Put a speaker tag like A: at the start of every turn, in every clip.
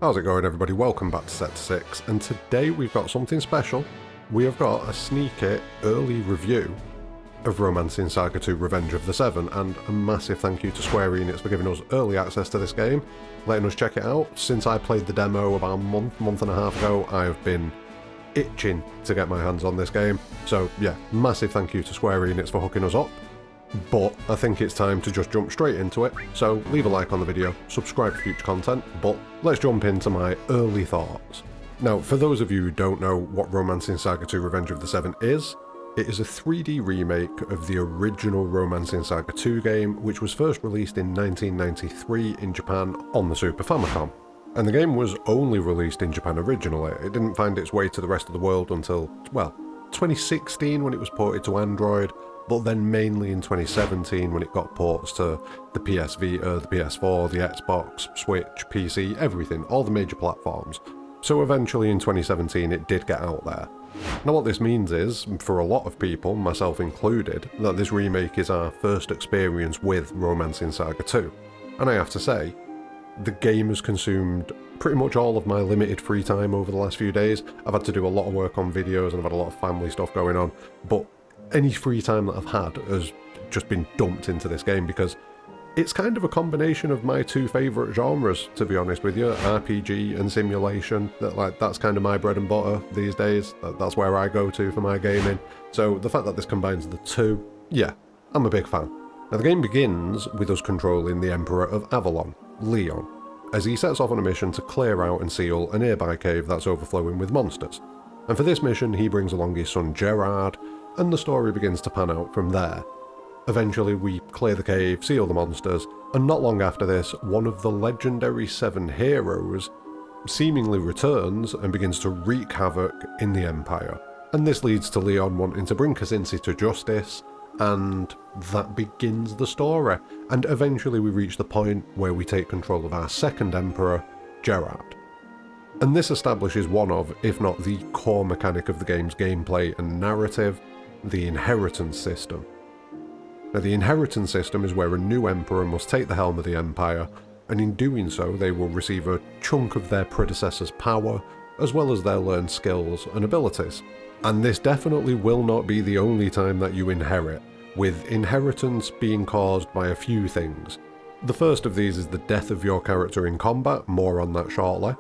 A: How's it going, everybody? Welcome back to Sector 6, and today we've got something special. We have got a sneaky early review of Romancing SaGa 2 Revenge of the Seven, and a massive thank you to Square Enix for giving us early access to this game, letting us check it out. Since I played the demo about a month and a half ago, I have been itching to get my hands on this game. So yeah, massive thank you to Square Enix for hooking us up. But I think it's time to just jump straight into it, so leave a like on the video, subscribe for future content, but let's jump into my early thoughts. Now, for those of you who don't know what Romancing SaGa 2 Revenge of the Seven is, it is a 3D remake of the original Romancing SaGa 2 game, which was first released in 1993 in Japan on the Super Famicom. And the game was only released in Japan originally. It didn't find its way to the rest of the world until, well, 2016 when it was ported to Android, but then mainly in 2017 when it got ports to the PS Vita, the PS4, the Xbox, Switch, PC, everything, all the major platforms. So eventually in 2017 it did get out there. Now what this means is, for a lot of people, myself included, that this remake is our first experience with Romancing SaGa 2. And I have to say, the game has consumed pretty much all of my limited free time over the last few days. I've had to do a lot of work on videos and I've had a lot of family stuff going on, but any free time that I've had has just been dumped into this game because it's kind of a combination of my two favourite genres, to be honest with you, RPG and simulation. That's kind of my bread and butter these days. That's where I go to for my gaming. So the fact that this combines the two, yeah, I'm a big fan. Now the game begins with us controlling the Emperor of Avalon, Leon, as he sets off on a mission to clear out and seal a nearby cave that's overflowing with monsters. And for this mission he brings along his son Gerard, and the story begins to pan out from there. Eventually we clear the cave, seal the monsters, and not long after this, one of the legendary 7 heroes seemingly returns and begins to wreak havoc in the Empire. And this leads to Leon wanting to bring Kaczynski to justice, and that begins the story. And eventually we reach the point where we take control of our second Emperor, Gerard. And this establishes one of, if not the core mechanic of the game's gameplay and narrative, the inheritance system. Now the inheritance system is where a new emperor must take the helm of the empire, and in doing so they will receive a chunk of their predecessor's power, as well as their learned skills and abilities. And this definitely will not be the only time that you inherit, with inheritance being caused by a few things. The first of these is the death of your character in combat, more on that shortly.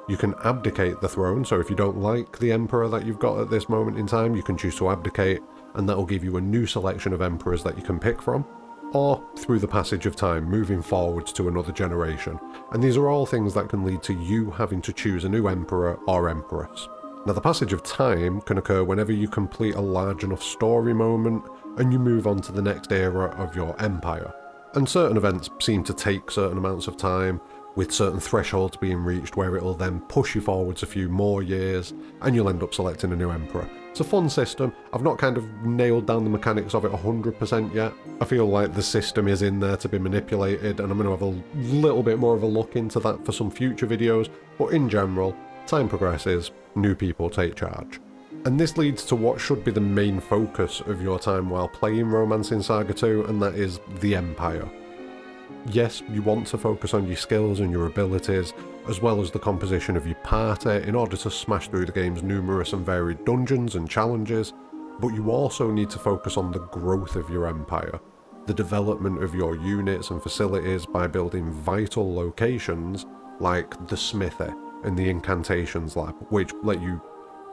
A: You can abdicate the throne, so if you don't like the emperor that you've got at this moment in time, you can choose to abdicate, and that will give you a new selection of emperors that you can pick from, or through the passage of time, moving forwards to another generation. And these are all things that can lead to you having to choose a new emperor or empress. Now the passage of time can occur whenever you complete a large enough story moment and you move on to the next era of your empire. And certain events seem to take certain amounts of time, with certain thresholds being reached where it'll then push you forwards a few more years, and you'll end up selecting a new emperor. It's a fun system. I've not kind of nailed down the mechanics of it 100% yet. I feel like the system is in there to be manipulated, and I'm going to have a little bit more of a look into that for some future videos, but in general, time progresses, new people take charge. And this leads to what should be the main focus of your time while playing Romancing SaGa 2, and that is the Empire. Yes, you want to focus on your skills and your abilities, as well as the composition of your party in order to smash through the game's numerous and varied dungeons and challenges, but you also need to focus on the growth of your empire, the development of your units and facilities by building vital locations like the smithy and the incantations lab, which let you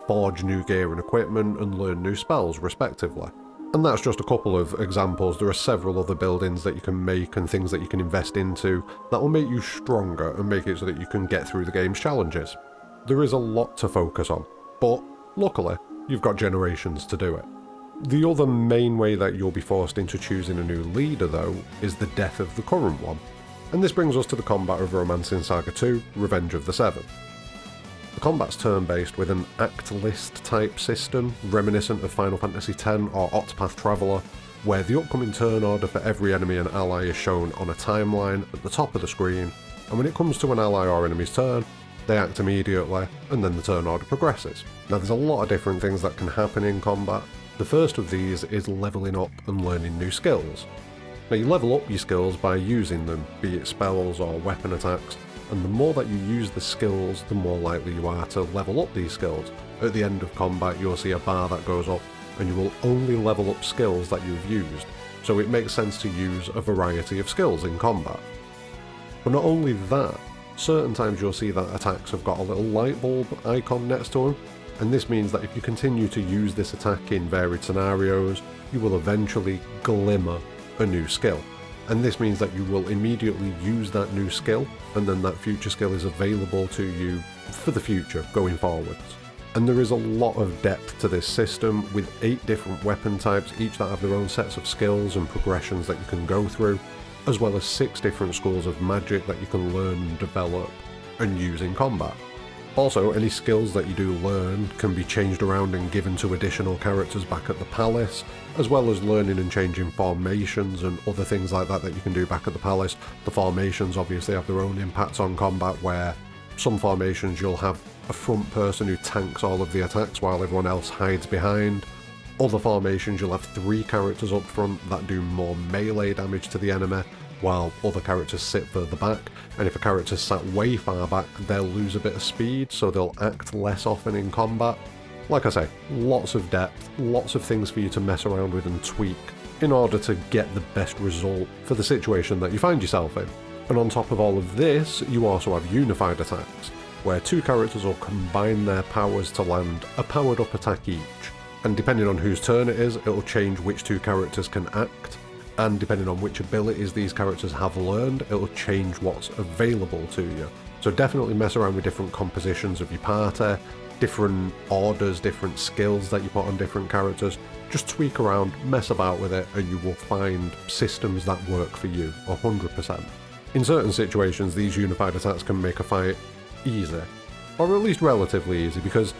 A: forge new gear and equipment and learn new spells respectively. And that's just a couple of examples. There are several other buildings that you can make and things that you can invest into that will make you stronger and make it so that you can get through the game's challenges. There is a lot to focus on, but luckily, you've got generations to do it. The other main way that you'll be forced into choosing a new leader though is the death of the current one. And this brings us to the combat of Romancing SaGa 2, Revenge of the Seven. The combat's turn-based with an act list type system, reminiscent of Final Fantasy X or Octopath Traveler, where the upcoming turn order for every enemy and ally is shown on a timeline at the top of the screen, and when it comes to an ally or enemy's turn, they act immediately, and then the turn order progresses. Now there's a lot of different things that can happen in combat. The first of these is leveling up and learning new skills. Now you level up your skills by using them, be it spells or weapon attacks, and the more that you use the skills, the more likely you are to level up these skills. At the end of combat, you'll see a bar that goes up, and you will only level up skills that you've used, so it makes sense to use a variety of skills in combat. But not only that, certain times you'll see that attacks have got a little light bulb icon next to them, and this means that if you continue to use this attack in varied scenarios, you will eventually glimmer a new skill. And this means that you will immediately use that new skill, and then that future skill is available to you for the future, going forwards. And there is a lot of depth to this system, with 8 different weapon types, each that have their own sets of skills and progressions that you can go through, as well as 6 different schools of magic that you can learn and develop and use in combat. Also, any skills that you do learn can be changed around and given to additional characters back at the palace, as well as learning and changing formations and other things like that that you can do back at the palace. The formations obviously have their own impacts on combat, where some formations you'll have a front person who tanks all of the attacks while everyone else hides behind. Other formations you'll have 3 characters up front that do more melee damage to the enemy, while other characters sit further back, and if a character's sat way far back, they'll lose a bit of speed, so they'll act less often in combat. Like I say, lots of depth, lots of things for you to mess around with and tweak in order to get the best result for the situation that you find yourself in. And on top of all of this, you also have unified attacks, where 2 characters will combine their powers to land a powered up attack each. And depending on whose turn it is, it'll change which 2 characters can act, and depending on which abilities these characters have learned, it'll change what's available to you. So definitely mess around with different compositions of your party, different orders, different skills that you put on different characters. Just tweak around, mess about with it, and you will find systems that work for you 100%. In certain situations, these unified attacks can make a fight easy, or at least relatively easy, because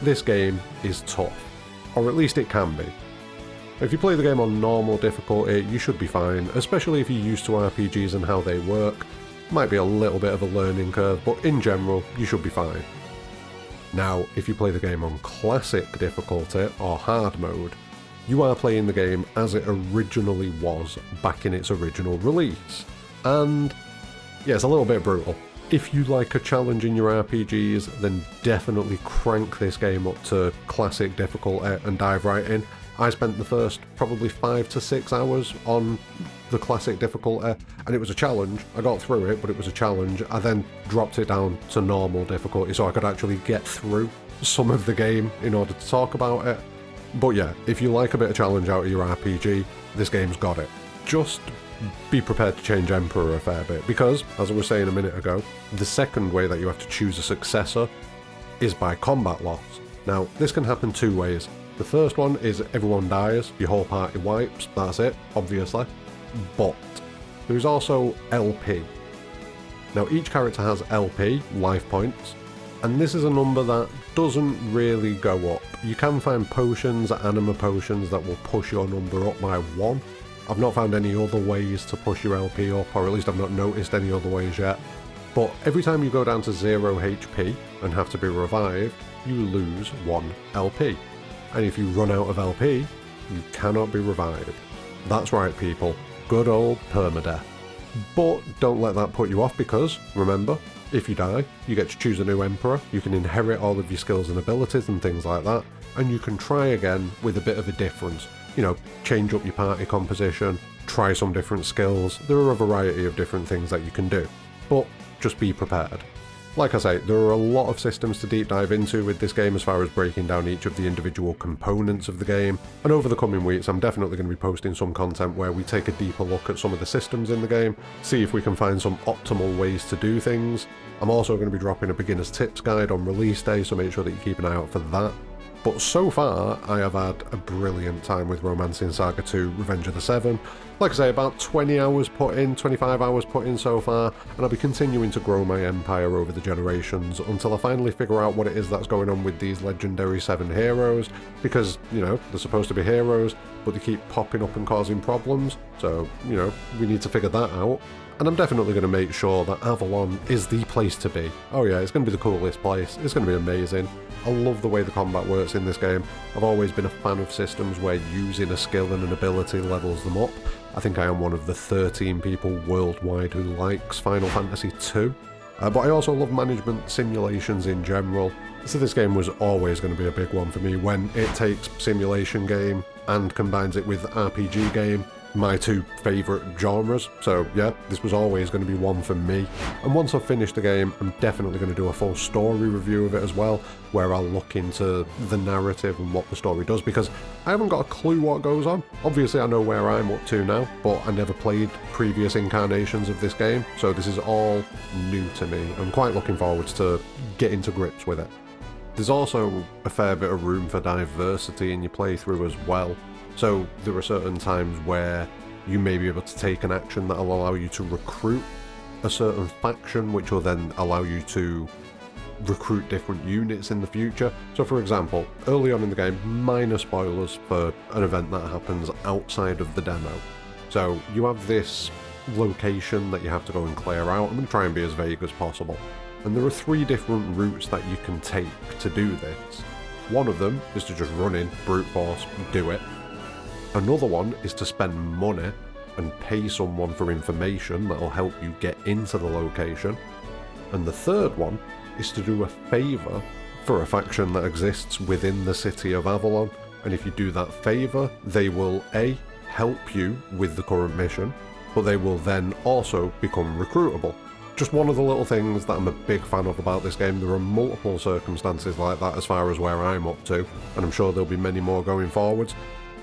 A: this game is tough, or at least it can be. If you play the game on normal difficulty, you should be fine, especially if you're used to RPGs and how they work. Might be a little bit of a learning curve, but in general, you should be fine. Now, if you play the game on classic difficulty, or hard mode, you are playing the game as it originally was back in its original release. And yeah, it's a little bit brutal. If you like a challenge in your RPGs, then definitely crank this game up to classic difficulty and dive right in. I spent the first probably 5 to 6 hours on the classic difficulty, and it was a challenge. I got through it, but it was a challenge. I then dropped it down to normal difficulty so I could actually get through some of the game in order to talk about it. But yeah, if you like a bit of challenge out of your RPG, this game's got it. Just be prepared to change Emperor a fair bit, because, as I was saying a minute ago, the second way that you have to choose a successor is by combat loss. Now, this can happen 2 ways. The first one is everyone dies, your whole party wipes, that's it, obviously. But there is also LP. Now, each character has LP, life points, and this is a number that doesn't really go up. You can find potions, anima potions, that will push your number up by 1. I've not found any other ways to push your LP up, or at least I've not noticed any other ways yet. But every time you go down to 0 HP and have to be revived, you lose 1 LP. And if you run out of LP, you cannot be revived. That's right, people. Good old permadeath. But don't let that put you off, because, remember, if you die, you get to choose a new emperor, you can inherit all of your skills and abilities and things like that, and you can try again with a bit of a difference. You know, change up your party composition, try some different skills. There are a variety of different things that you can do, but just be prepared. Like I say, there are a lot of systems to deep dive into with this game as far as breaking down each of the individual components of the game, and over the coming weeks I'm definitely going to be posting some content where we take a deeper look at some of the systems in the game, see if we can find some optimal ways to do things. I'm also going to be dropping a beginner's tips guide on release day, so make sure that you keep an eye out for that. But so far, I have had a brilliant time with Romancing SaGa 2 Revenge of the 7. Like I say, about 20 hours put in, 25 hours put in so far, and I'll be continuing to grow my empire over the generations until I finally figure out what it is that's going on with these legendary 7 heroes, because, you know, they're supposed to be heroes, but they keep popping up and causing problems, so, you know, we need to figure that out. And I'm definitely going to make sure that Avalon is the place to be. Oh yeah, it's going to be the coolest place, it's going to be amazing. I love the way the combat works in this game. I've always been a fan of systems where using a skill and an ability levels them up. I think I am one of the 13 people worldwide who likes Final Fantasy II. But I also love management simulations in general, so this game was always going to be a big one for me when it takes simulation game and combines it with RPG game, my two favourite genres. So yeah, this was always going to be one for me. And once I've finished the game, I'm definitely going to do a full story review of it as well, where I'll look into the narrative and what the story does, because I haven't got a clue what goes on. Obviously I know where I'm up to now, but I never played previous incarnations of this game, so this is all new to me. I'm quite looking forward to getting to grips with it. There's also a fair bit of room for diversity in your playthrough as well. So there are certain times where you may be able to take an action that will allow you to recruit a certain faction, which will then allow you to recruit different units in the future. So for example, early on in the game, minor spoilers for an event that happens outside of the demo. So you have this location that you have to go and clear out. I'm going to try and be as vague as possible. And there are 3 different routes that you can take to do this. One of them is to just run in, brute force, do it. Another one is to spend money and pay someone for information that will help you get into the location. And the third one is to do a favour for a faction that exists within the city of Avalon. And if you do that favour, they will A, help you with the current mission, but they will then also become recruitable. Just one of the little things that I'm a big fan of about this game. There are multiple circumstances like that as far as where I'm up to, and I'm sure there'll be many more going forwards.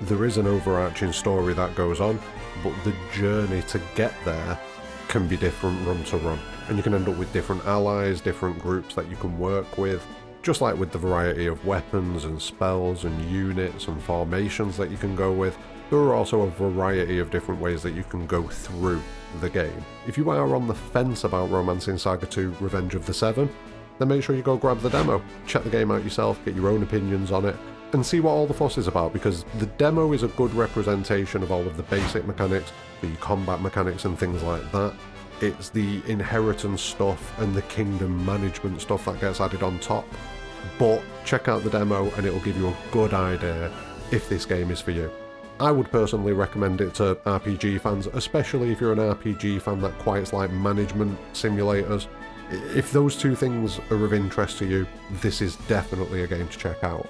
A: There is an overarching story that goes on, but the journey to get there can be different run to run, and you can end up with different allies, different groups that you can work with, just like with the variety of weapons and spells and units and formations that you can go with. There are also a variety of different ways that you can go through the game. If you are on the fence about Romancing SaGa 2 Revenge of the Seven, then make sure you go grab the demo, check the game out yourself, get your own opinions on it, and see what all the fuss is about, because the demo is a good representation of all of the basic mechanics, the combat mechanics and things like that. It's the inheritance stuff and the kingdom management stuff that gets added on top. But check out the demo and it'll give you a good idea if this game is for you. I would personally recommend it to RPG fans, especially if you're an RPG fan that quite like management simulators. If those two things are of interest to you, this is definitely a game to check out.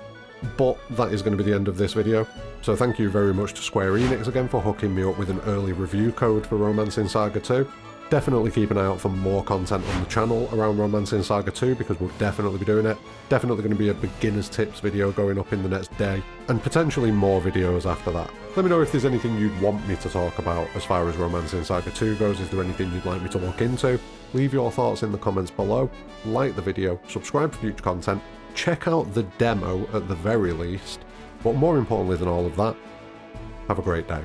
A: But that is going to be the end of this video, so thank you very much to Square Enix again for hooking me up with an early review code for Romancing SaGa 2. Definitely keep an eye out for more content on the channel around Romancing SaGa 2, because we'll definitely be doing it. Definitely going to be a beginner's tips video going up in the next day, and potentially more videos after that. Let me know if there's anything you'd want me to talk about as far as Romancing SaGa 2 goes. Is there anything you'd like me to look into? Leave your thoughts in the comments below, like the video, subscribe for future content, check out the demo at the very least, but more importantly than all of that, have a great day.